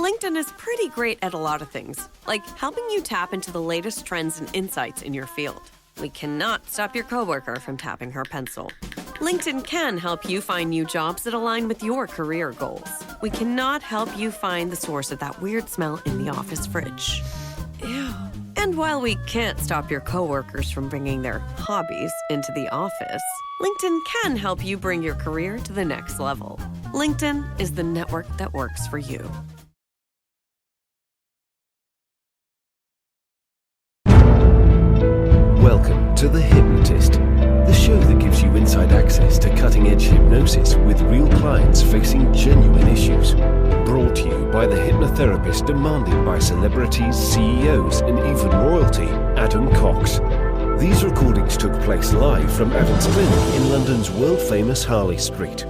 LinkedIn is pretty great at a lot of things, like helping you tap into the latest trends and insights in your field. We cannot stop your coworker from tapping her pencil. LinkedIn can help you find new jobs that align with your career goals. We cannot help you find the source of that weird smell in the office fridge. Ew. And while we can't stop your coworkers from bringing their hobbies into the office, LinkedIn can help you bring your career to the next level. LinkedIn is the network that works for you. Welcome to The Hypnotist, the show that gives you inside access to cutting-edge hypnosis with real clients facing genuine issues. Brought to you by the hypnotherapist demanded by celebrities, CEOs, and even royalty, Adam Cox. These recordings took place live from Adam's clinic in London's world-famous Harley Street.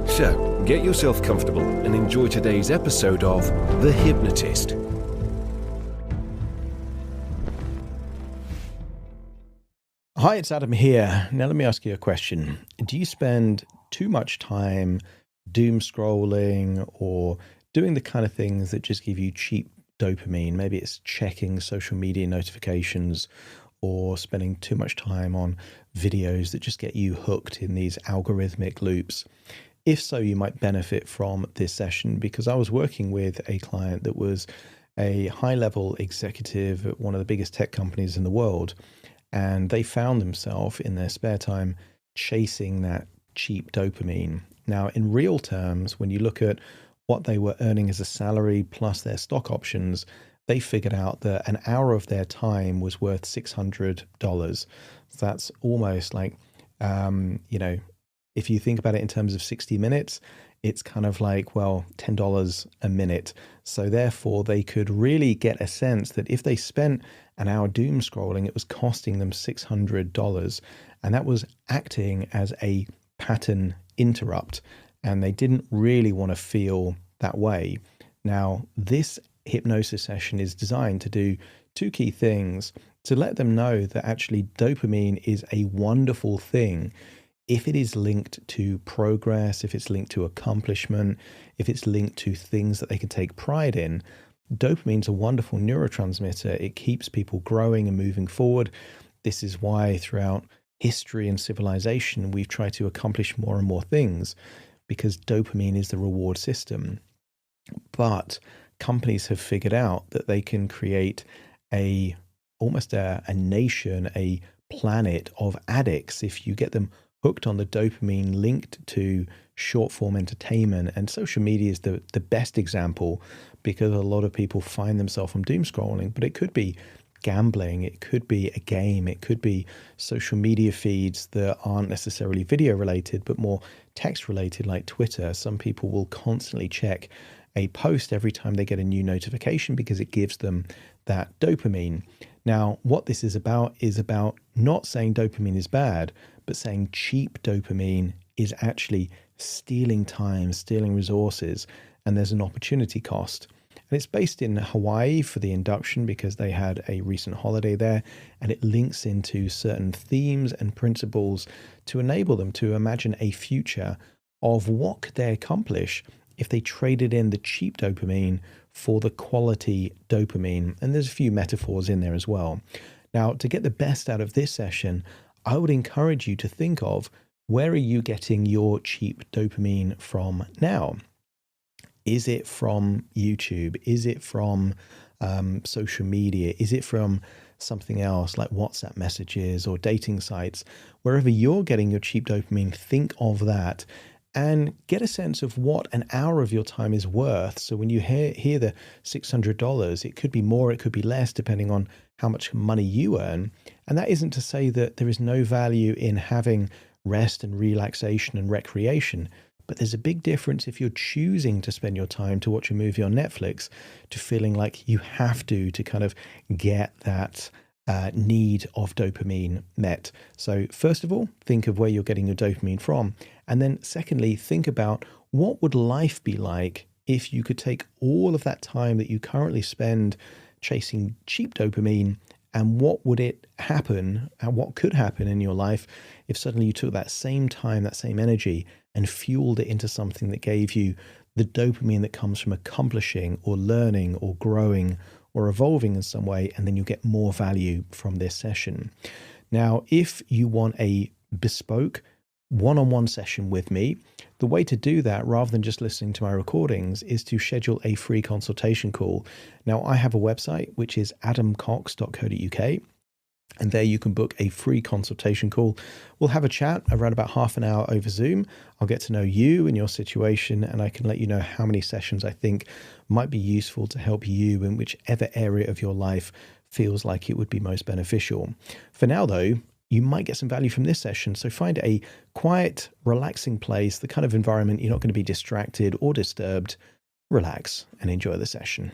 So, get yourself comfortable and enjoy today's episode of The Hypnotist. Hi, it's Adam here. Now let me ask you a question. Do you spend too much time doom scrolling or doing the kind of things that just give you cheap dopamine? Maybe it's checking social media notifications or spending too much time on videos that just get you hooked in these algorithmic loops. If so, you might benefit from this session because I was working with a client that was a high-level executive at one of the biggest tech companies in the world. And they found themselves in their spare time chasing that cheap dopamine. Now, in real terms, when you look at what they were earning as a salary plus their stock options, they figured out that an hour of their time was worth $600. So that's almost like, if you think about it in terms of 60 minutes, it's kind of like, well, $10 a minute. So therefore, they could really get a sense that if they spent an hour doom scrolling, it was costing them $600. And that was acting as a pattern interrupt. And they didn't really want to feel that way. Now, this hypnosis session is designed to do two key things: to let them know that actually dopamine is a wonderful thing if it is linked to progress, if it's linked to accomplishment, if it's linked to things that they can take pride in. Dopamine's a wonderful neurotransmitter. It keeps people growing and moving forward. This is why throughout history and civilization, we've tried to accomplish more and more things, because dopamine is the reward system. But companies have figured out that they can create almost a nation, a planet of addicts if you get them hooked on the dopamine linked to short form entertainment. And social media is the best example, because a lot of people find themselves from doom scrolling, but it could be gambling, it could be a game, it could be social media feeds that aren't necessarily video related, but more text related, like Twitter. Some people will constantly check a post every time they get a new notification because it gives them that dopamine. Now, what this is about not saying dopamine is bad, but saying cheap dopamine is actually stealing time, stealing resources, and there's an opportunity cost. And it's based in Hawaii for the induction because they had a recent holiday there, and it links into certain themes and principles to enable them to imagine a future of what could they accomplish if they traded in the cheap dopamine for the quality dopamine. And there's a few metaphors in there as well. Now, to get the best out of this session, I would encourage you to think of, where are you getting your cheap dopamine from now? Is it from YouTube? Is it from social media? Is it from something else like WhatsApp messages or dating sites? Wherever you're getting your cheap dopamine, think of that and get a sense of what an hour of your time is worth. So when you hear the $600, it could be more, it could be less, depending on how much money you earn. And that isn't to say that there is no value in having rest and relaxation and recreation. But there's a big difference if you're choosing to spend your time to watch a movie on Netflix to feeling like you have to kind of get that need of dopamine met. So first of all, think of where you're getting your dopamine from. And then secondly, think about what would life be like if you could take all of that time that you currently spend chasing cheap dopamine, and what would it happen and what could happen in your life if suddenly you took that same time, that same energy, and fueled it into something that gave you the dopamine that comes from accomplishing or learning or growing or evolving in some way, and then you get more value from this session. Now, if you want a bespoke one-on-one session with me, the way to do that, rather than just listening to my recordings, is to schedule a free consultation call. Now, I have a website, which is adamcox.co.uk. And there you can book a free consultation call. We'll have a chat around about half an hour over Zoom. I'll get to know you and your situation, and I can let you know how many sessions I think might be useful to help you in whichever area of your life feels like it would be most beneficial. For now, though, you might get some value from this session. So find a quiet, relaxing place, the kind of environment you're not going to be distracted or disturbed. Relax and enjoy the session.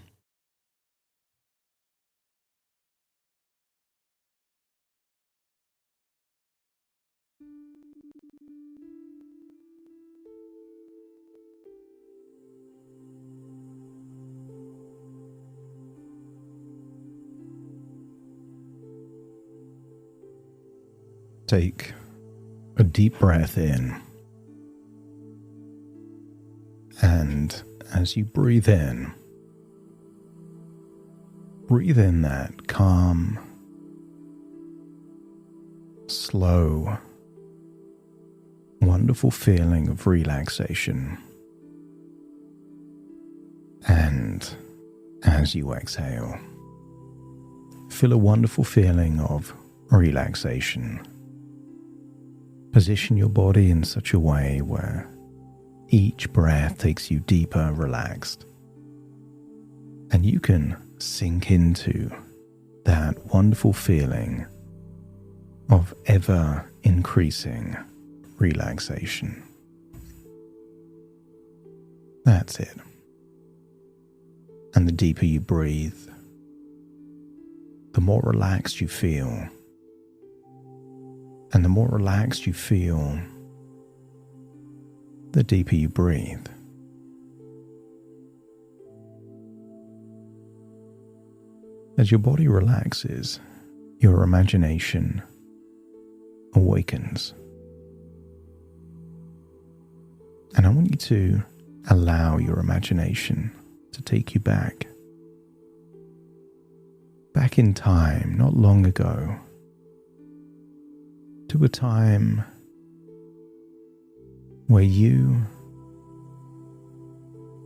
Take a deep breath in, and as you breathe in that calm, slow, wonderful feeling of relaxation. And as you exhale, feel a wonderful feeling of relaxation. Position your body in such a way where each breath takes you deeper relaxed. And you can sink into that wonderful feeling of ever increasing relaxation. That's it. And the deeper you breathe, the more relaxed you feel. And the more relaxed you feel, the deeper you breathe. As your body relaxes, your imagination awakens. And I want you to allow your imagination to take you back in time, not long ago, to a time where you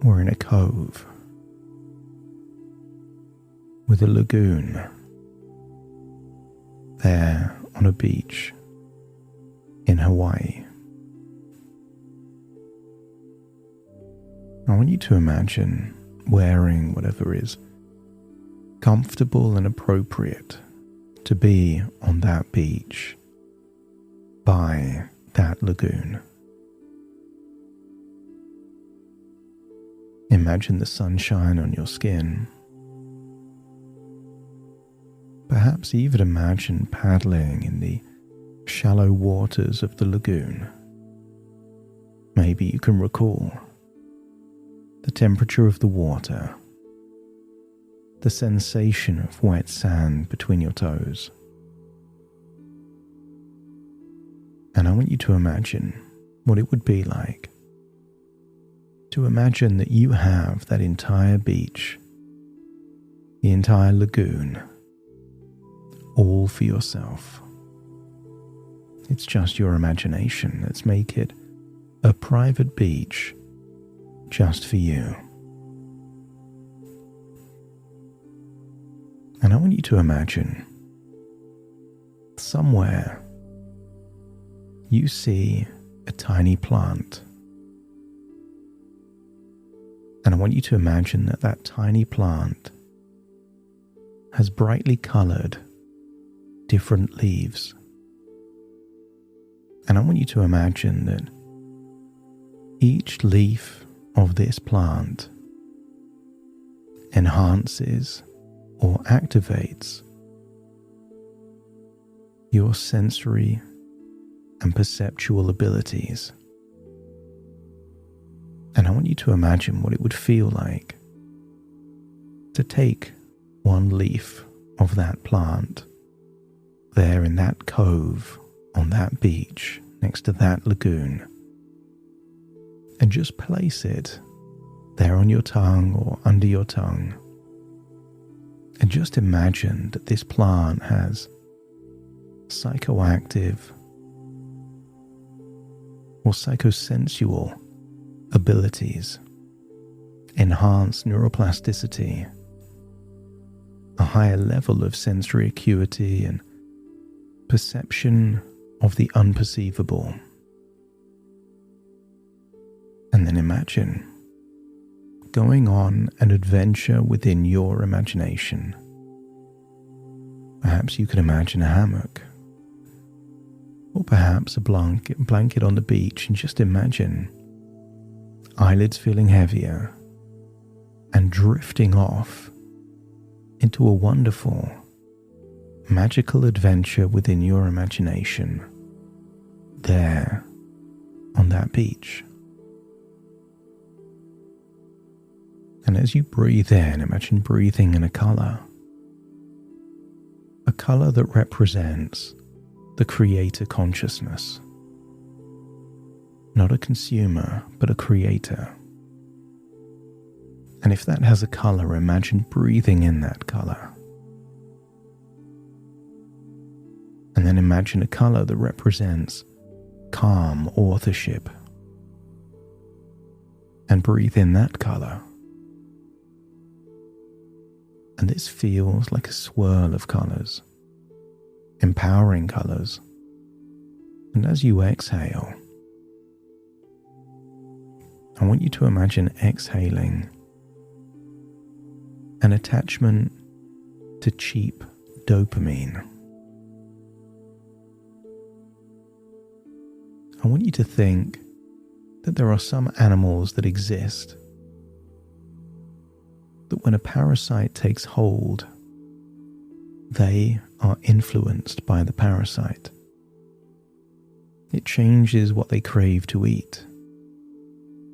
were in a cove with a lagoon there on a beach in Hawaii. I want you to imagine wearing whatever is comfortable and appropriate to be on that beach by that lagoon. Imagine the sunshine on your skin. Perhaps even imagine paddling in the shallow waters of the lagoon. Maybe you can recall the temperature of the water, the sensation of wet sand between your toes. And I want you to imagine what it would be like to imagine that you have that entire beach, the entire lagoon, all for yourself. It's just your imagination. Let's make it a private beach just for you. And I want you to imagine somewhere you see a tiny plant. And I want you to imagine that that tiny plant has brightly colored different leaves. And I want you to imagine that each leaf of this plant enhances or activates your sensory and perceptual abilities. And I want you to imagine what it would feel like to take one leaf of that plant there in that cove on that beach next to that lagoon and just place it there on your tongue or under your tongue. And just imagine that this plant has psychoactive or psychosensual abilities, enhanced neuroplasticity, a higher level of sensory acuity and perception of the unperceivable. And then imagine going on an adventure within your imagination. Perhaps you can imagine a hammock, or perhaps a blanket on the beach, and just imagine eyelids feeling heavier and drifting off into a wonderful, magical adventure within your imagination, there on that beach. And as you breathe in, imagine breathing in a color that represents the creator consciousness. Not a consumer, but a creator. And if that has a color, imagine breathing in that color. And then imagine a color that represents calm, authorship. And breathe in that color. And this feels like a swirl of colors, empowering colors. And as you exhale, I want you to imagine exhaling an attachment to cheap dopamine. I want you to think that there are some animals that exist that when a parasite takes hold, they are influenced by the parasite. It changes what they crave to eat.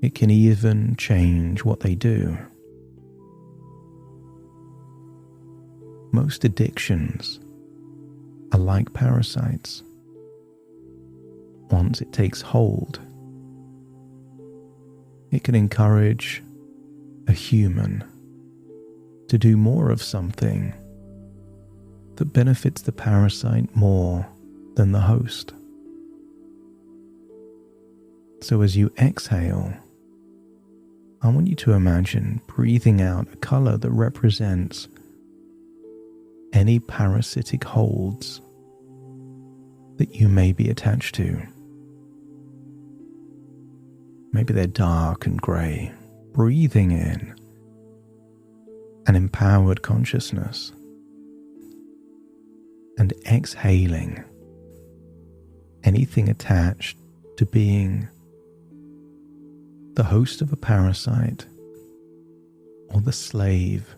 It can even change what they do. Most addictions are like parasites. Once it takes hold, it can encourage a human to do more of something that benefits the parasite more than the host. So as you exhale, I want you to imagine breathing out a color that represents any parasitic holds that you may be attached to. Maybe they're dark and grey. Breathing in an empowered consciousness and exhaling anything attached to being the host of a parasite or the slave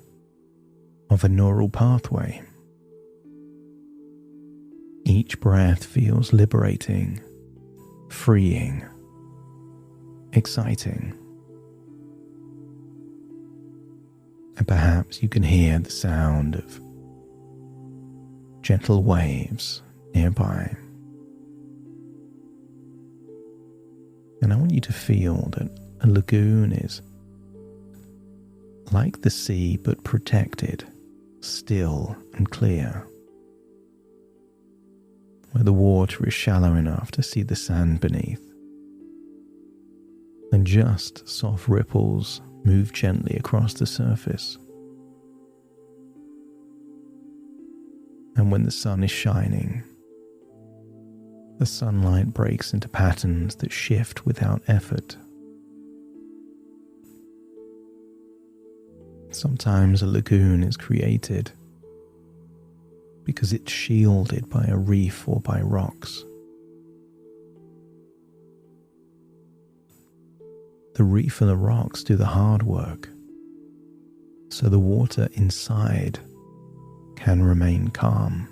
of a neural pathway. Each breath feels liberating, freeing, exciting. And perhaps you can hear the sound of gentle waves nearby. And I want you to feel that a lagoon is like the sea but protected, still and clear, where the water is shallow enough to see the sand beneath, and just soft ripples move gently across the surface. And when the sun is shining, the sunlight breaks into patterns that shift without effort. Sometimes a lagoon is created because it's shielded by a reef or by rocks. The reef and the rocks do the hard work, so the water inside can remain calm.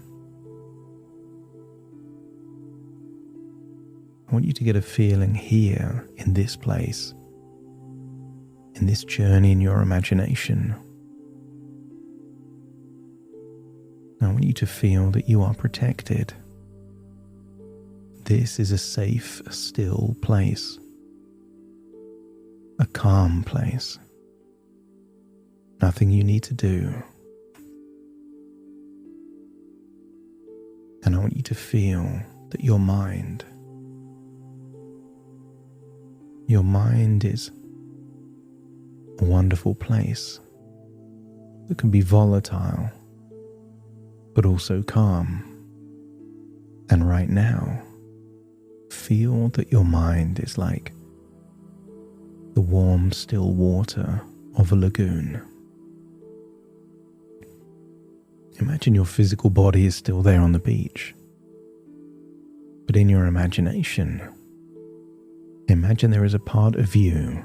I want you to get a feeling here in this place, in this journey in your imagination. I want you to feel that you are protected. This is a safe, still place. a calm place. Nothing you need to do. And I want you to feel that your mind is a wonderful place that can be volatile, but also calm. And right now, feel that your mind is like the warm, still water of a lagoon. Imagine your physical body is still there on the beach, but in your imagination, imagine there is a part of you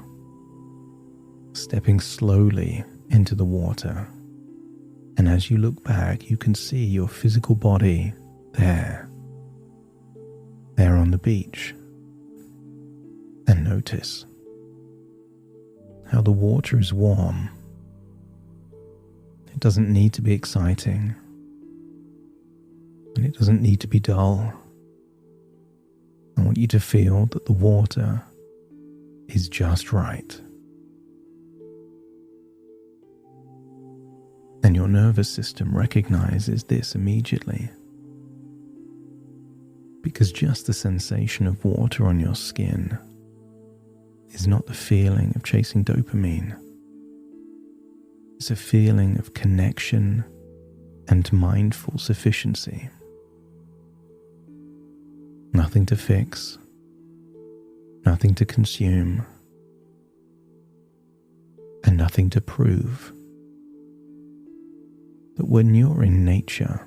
stepping slowly into the water, and as you look back, you can see your physical body there on the beach, and notice how the water is warm. It doesn't need to be exciting, and it doesn't need to be dull. I want you to feel that the water is just right. And your nervous system recognizes this immediately, because just the sensation of water on your skin is not the feeling of chasing dopamine. It's a feeling of connection and mindful sufficiency. Nothing to fix, nothing to consume, and nothing to prove. That when you're in nature,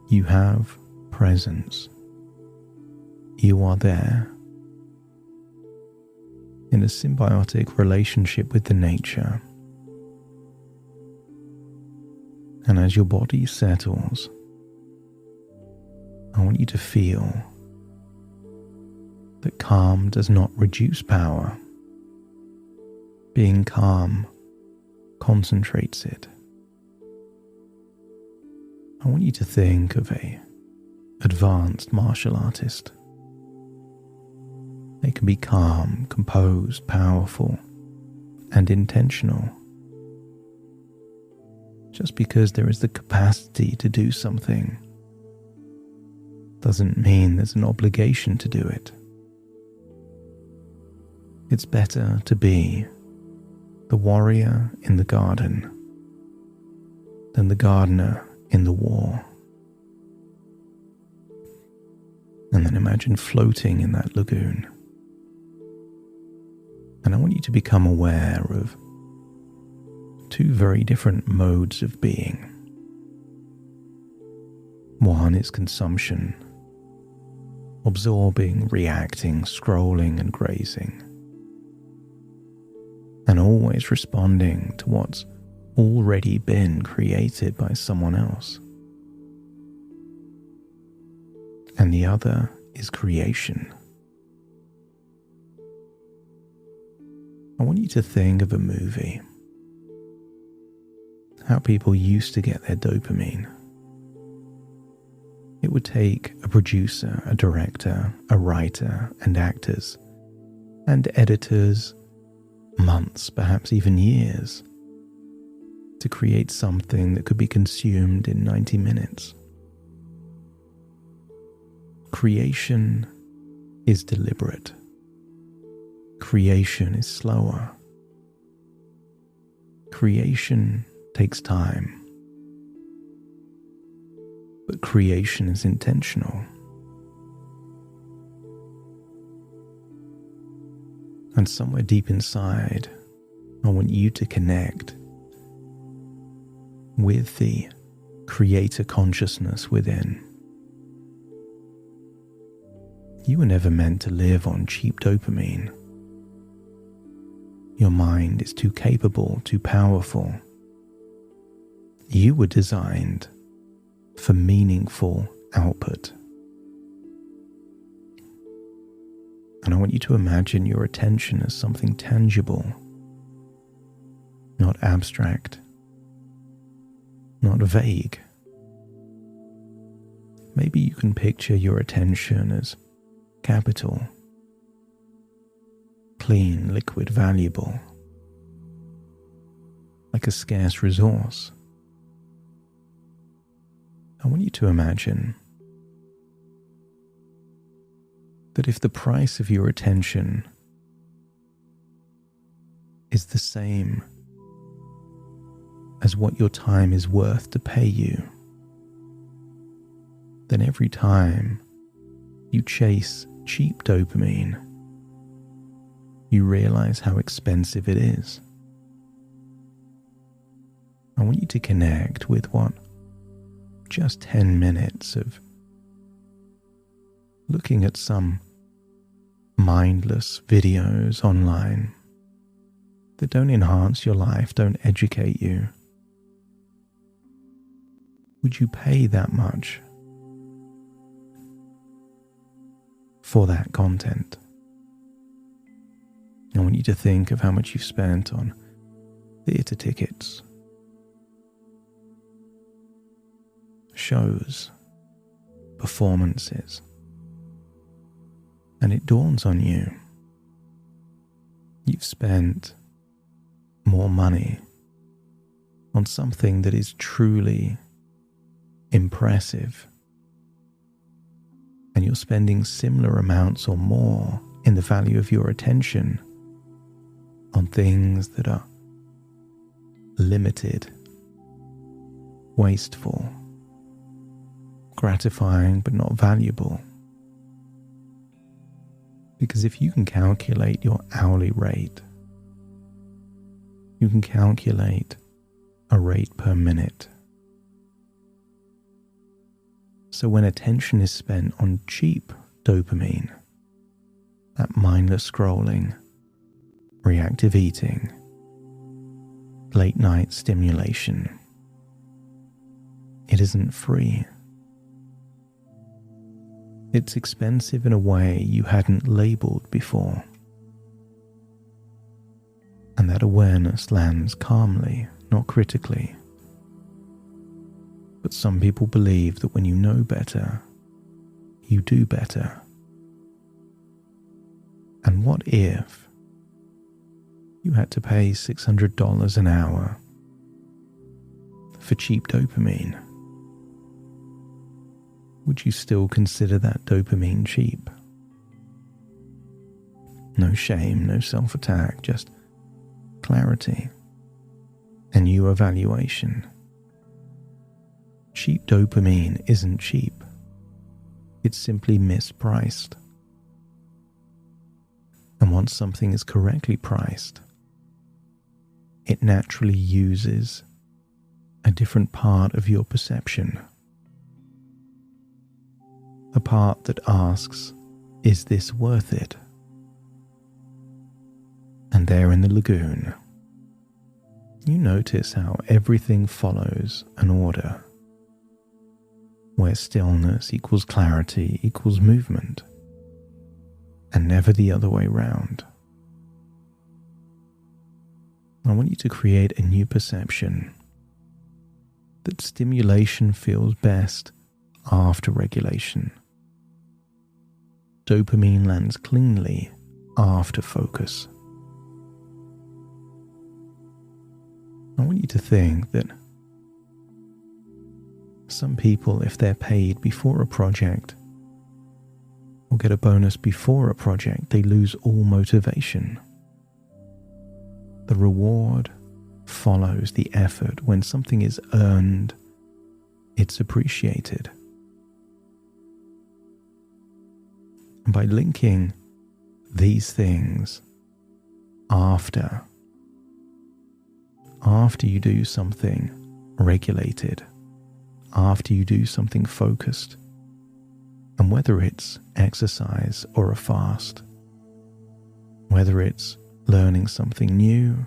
you have presence. You are there in a symbiotic relationship with the nature. And as your body settles, I want you to feel that calm does not reduce power. Being calm concentrates it. I want you to think of an advanced martial artist. They can be calm, composed, powerful, and intentional. Just because there is the capacity to do something doesn't mean there's an obligation to do it. It's better to be the warrior in the garden than the gardener in the war. And then imagine floating in that lagoon. And I want you to become aware of two very different modes of being. One is consumption, absorbing, reacting, scrolling and grazing, and always responding to what's already been created by someone else. And the other is creation. I want you to think of a movie, how people used to get their dopamine. It would take a producer, a director, a writer, and actors, and editors, months, perhaps even years, to create something that could be consumed in 90 minutes. Creation is deliberate. Creation is slower. Creation takes time. But creation is intentional. And somewhere deep inside, I want you to connect with the creator consciousness within. You were never meant to live on cheap dopamine. Your mind is too capable, too powerful. You were designed for meaningful output. And I want you to imagine your attention as something tangible, not abstract, not vague. Maybe you can picture your attention as capital. clean liquid valuable, like a scarce resource. I want you to imagine that if the price of your attention is the same as what your time is worth to pay you, then every time you chase cheap dopamine, you realize how expensive it is. I want you to connect with what just 10 minutes of looking at some mindless videos online that don't enhance your life, don't educate you. Would you pay that much for that content? I want you to think of how much you've spent on theatre tickets, shows, performances, and it dawns on you, you've spent more money on something that is truly impressive, and you're spending similar amounts or more in the value of your attention on things that are limited, wasteful, gratifying but not valuable. Because if you can calculate your hourly rate, you can calculate a rate per minute. So when attention is spent on cheap dopamine, that mindless scrolling, reactive eating, late night stimulation, it isn't free. It's expensive in a way you hadn't labeled before. And that awareness lands calmly, not critically. But some people believe that when you know better, you do better. And what if you had to pay $600 an hour for cheap dopamine? Would you still consider that dopamine cheap? No shame, no self-attack, just clarity and new evaluation. Cheap dopamine isn't cheap. It's simply mispriced. And once something is correctly priced, it naturally uses a different part of your perception. A part that asks, is this worth it? And there in the lagoon, you notice how everything follows an order, where stillness equals clarity equals movement, and never the other way round. I want you to create a new perception that stimulation feels best after regulation. Dopamine lands cleanly after focus. I want you to think that some people, if they're paid before a project or get a bonus before a project, they lose all motivation. The reward follows the effort. When something is earned, it's appreciated. And by linking these things after you do something regulated, after you do something focused, and whether it's exercise or a fast, whether it's learning something new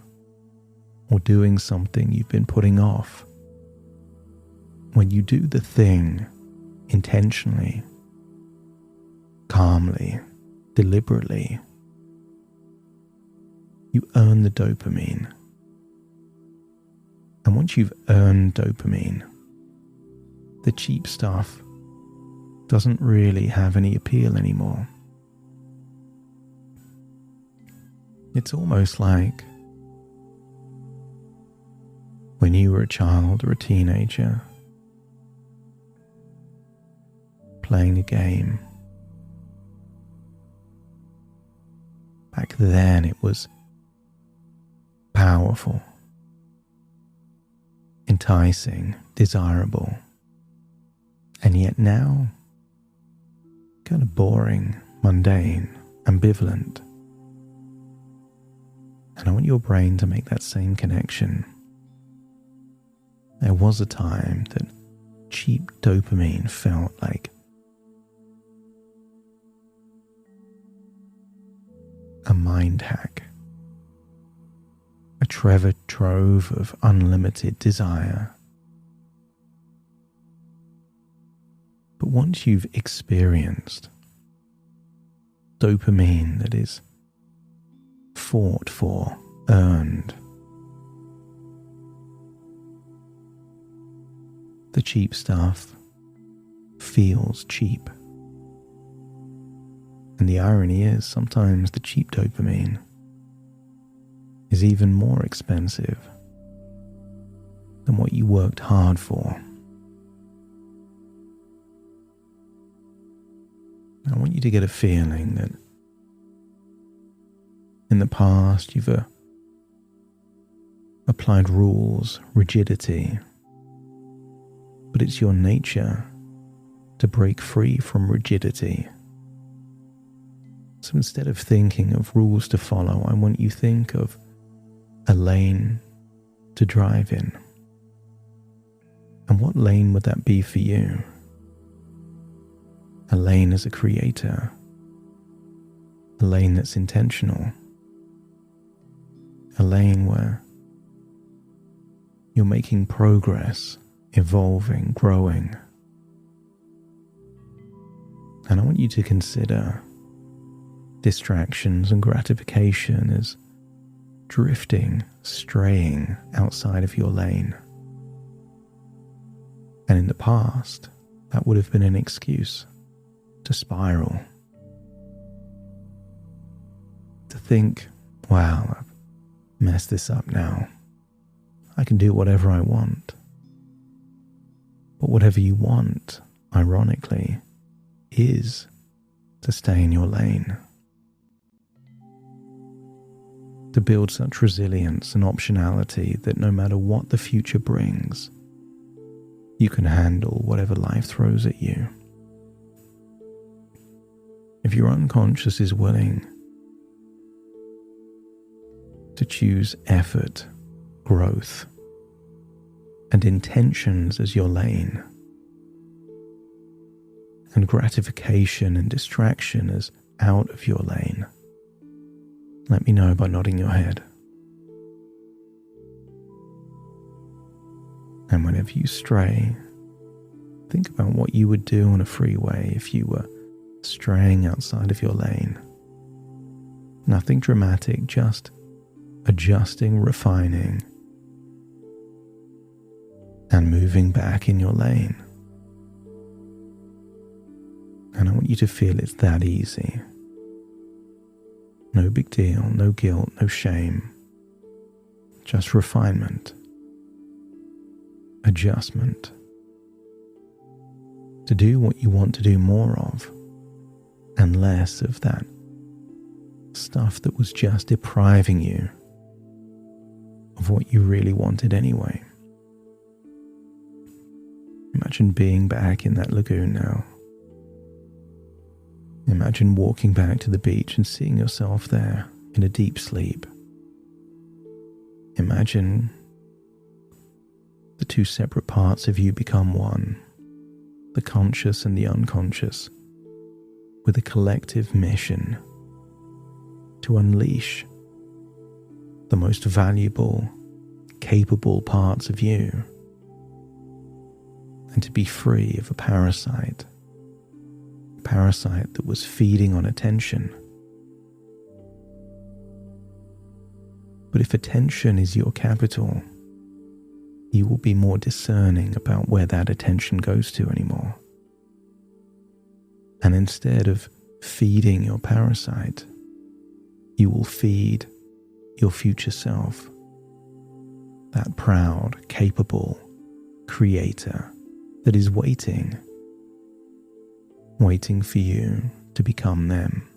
or doing something you've been putting off, when you do the thing intentionally, calmly, deliberately, you earn the dopamine. And once you've earned dopamine, the cheap stuff doesn't really have any appeal anymore. It's almost like when you were a child or a teenager playing a game. Back then it was powerful, enticing, desirable, and yet now kind of boring, mundane, ambivalent. And I want your brain to make that same connection. There was a time that cheap dopamine felt like a mind hack, a treasure trove of unlimited desire. But once you've experienced dopamine that is fought for, earned, the cheap stuff feels cheap. And the irony is, sometimes the cheap dopamine is even more expensive than what you worked hard for. I want you to get a feeling that in the past you've applied rules, rigidity, but it's your nature to break free from rigidity. So instead of thinking of rules to follow, I want you to think of a lane to drive in. And what lane would that be for you? A lane as a creator, a lane that's intentional, a lane where you're making progress, evolving, growing. And I want you to consider distractions and gratification as drifting, straying outside of your lane. And in the past, that would have been an excuse to spiral, to think, wow, I've messed this up now. I can do whatever I want. But whatever you want, ironically, is to stay in your lane. To build such resilience and optionality that no matter what the future brings, you can handle whatever life throws at you. If your unconscious is willing to choose effort, growth, and intentions as your lane, and gratification and distraction as out of your lane, let me know by nodding your head. And whenever you stray, think about what you would do on a freeway if you were straying outside of your lane. Nothing dramatic, just adjusting, refining, and moving back in your lane. And I want you to feel it's that easy. No big deal, no guilt, no shame. Just refinement, adjustment. To do what you want to do more of, and less of that stuff that was just depriving you of what you really wanted anyway. Imagine being back in that lagoon now. Imagine walking back to the beach and seeing yourself there in a deep sleep. Imagine the two separate parts of you become one, the conscious and the unconscious, with a collective mission to unleash the most valuable, capable parts of you, and to be free of a parasite that was feeding on attention. But if attention is your capital, you will be more discerning about where that attention goes to anymore. And instead of feeding your parasite, you will feed your future self, that proud, capable creator that is waiting for you to become them.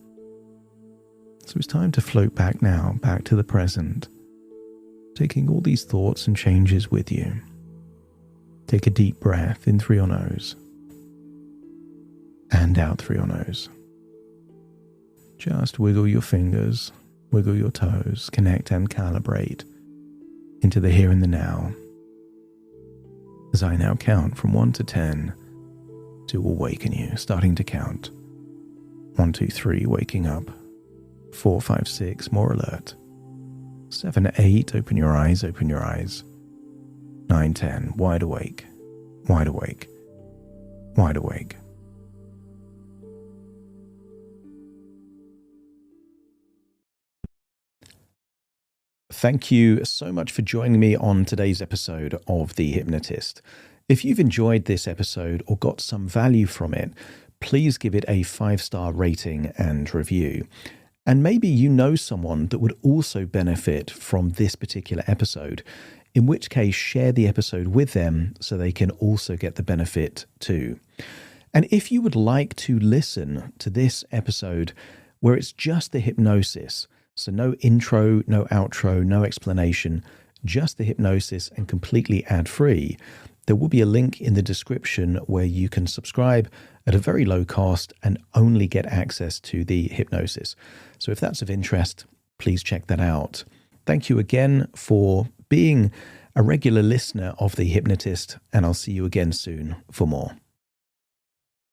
So it's time to float back now, back to the present, taking all these thoughts and changes with you. Take a deep breath in through your nose and out through your nose. Just wiggle your fingers, wiggle your toes, connect and calibrate into the here and the now. As I now count from 1 to 10 to awaken you, starting to count. 1, 2, 3, waking up. 4, 5, 6, more alert. 7, 8, open your eyes, open your eyes. 9, 10, wide awake, wide awake, wide awake. Thank you so much for joining me on today's episode of The Hypnotist. If you've enjoyed this episode or got some value from it, please give it a 5-star rating and review. And maybe you know someone that would also benefit from this particular episode, in which case share the episode with them so they can also get the benefit too. And if you would like to listen to this episode where it's just the hypnosis, so no intro, no outro, no explanation, just the hypnosis and completely ad-free, there will be a link in the description where you can subscribe at a very low cost and only get access to the hypnosis. So if that's of interest, please check that out. Thank you again for being a regular listener of The Hypnotist, and I'll see you again soon for more.